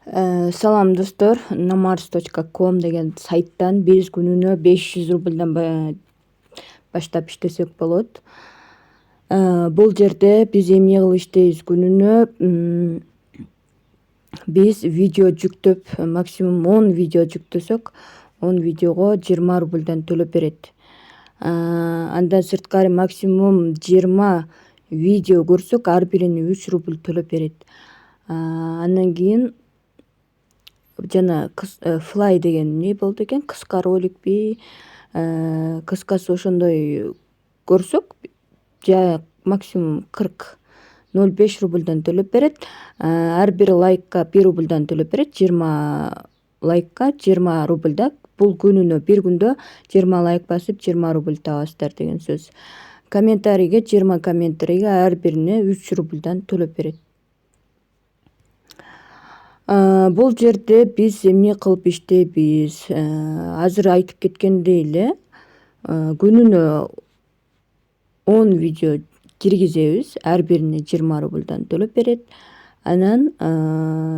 Салам достор, namars.com деген сайттан биз күнүнө 500 рубльдан баштап иштесек болот. Бул жерде биз эмне кылып иштейбиз? Күнүнө биз видео жүктөп, максимум 10 видео жүктөсөк, 10 видеого 20 рубльдан төлөп берет. Андан сырткары максимум 20 видео көрсөк, ар бирине 3 рубль төлөп берет. Андан кийин жана флай деген эмне болду экен? Кыска роликпи, кыскасы ошондой көрсөк, максимум 0,5 рубльдан төлөп берет. Ар бир лайкка 1 рубльдан төлөп берет. 20 лайкка 20 рубль да. Бул күнүнө, бир күндө 20 лайк басып 20 рубль табасыздар деген сөз. Комментарийге 20 комментарийге ар бирине 3 рубльдан төлөп берет. Бул жерде биз эмне кылып иштейбиз? Азыр айтып кеткендей эле, күнүнө 10 видео киргизебиз, ар бирине 20 рубльдан төлөп берет. Анан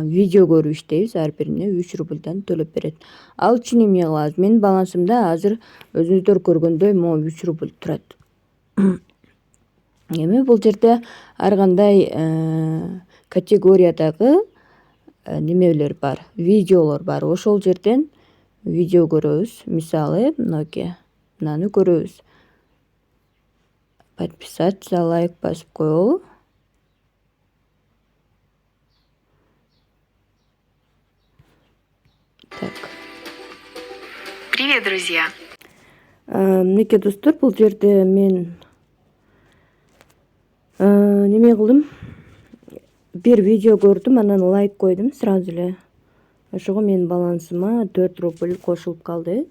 видео көрүп иштейбиз, ар бирине 3 рубльдан төлөп берет. Ал үчүн эмне кылабыз? Менин балансымда азыр өзүңүздөр көргөндөй могу 3 рубль турат. Эми бул жерде ар кандай категориядагы немелер бар, видеолор бар. Ошол жерден видео көрөбүз. Мисалы, мынаны көрөбүз. Подписаться, лайк басып коелу. Так. Привет, друзья! Мынекей достор, бул жерде мен неме кылдым? Бир видео көрдүм, анан лайк койдум сразу эле. Ошого менин балансыма 4 рубль кошулуп калды.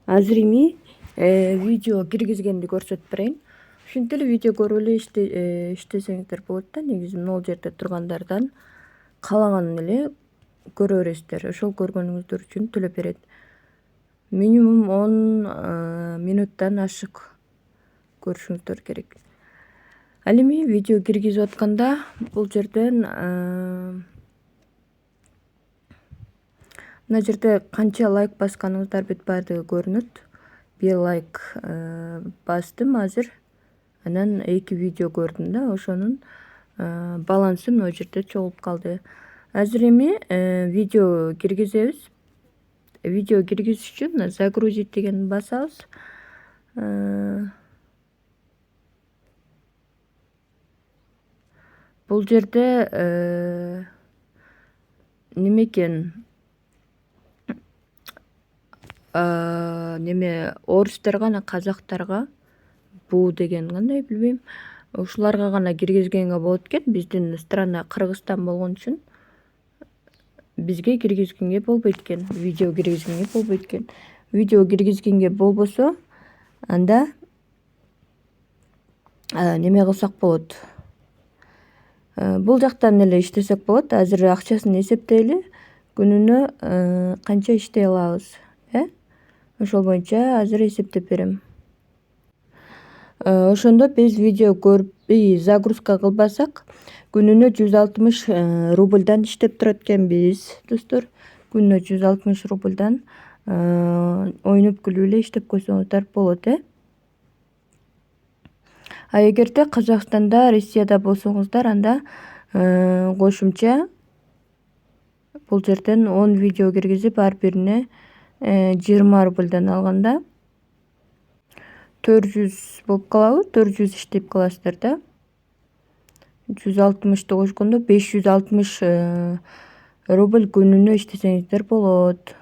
Азыр эми видео киргизгенди көрсөтүп берейин. Ушинтип эле видео көрүп эле иштесеңиздер болот да. Негизи могул жерде тургандардан каалаган эле көрө бересиздер. Ошол көргөнүңүздөр үчүн төлөп берет. Минимум 10 минуттан ашык көрүшүңүздөр керек. Ал эми видео киргизип атканда бул жерден мына жерде канча лайк басканыңыздар бүт баардыгы көрүнөт. 1 лайк бастым азыр. Анан 2 видео көрдүм да, ошонун балансы мына жерде чогулуп калды. Азыр эми видео киргизебиз. Видео киргизиш үчүн загрузить дегенди басабыз. Бул жерде неме экен? Орустарга, жана казактарга буу деген кандай билбейм. Ушуларга гана киргизгенге болот экен. Биздин страна Кыргызстан болгон үчүн бизге киргизгенге болбойт экен. Видео киргизгенге болбойт экен. Видео киргизгенге болбосо, анда неме кылсак болот. Бул жактан эле иштесек болот. Азыр акчасын эсептейли. Күнүнө канча иштей алабыз, ошол боюнча азыр эсептеп берем. Ошондо биз видео көрүп загрузка кылбасак, күнүнө 160 рубльдан иштеп турат экенбиз, достор. Күнүнө 160 рубльдан ойноп күлүп эле иштеп койсоңуздар болот, А эгерде Казакстанда, Россияда болсоңуздар, анда кошумча бул жерден 10 видео киргизип, ар бирине 20 рубльдан алганда 400 болуп калабы? 400 иштеп каласыздар да. 160 кошкондо 560 рубль күнүнө иштесеңиздер болот.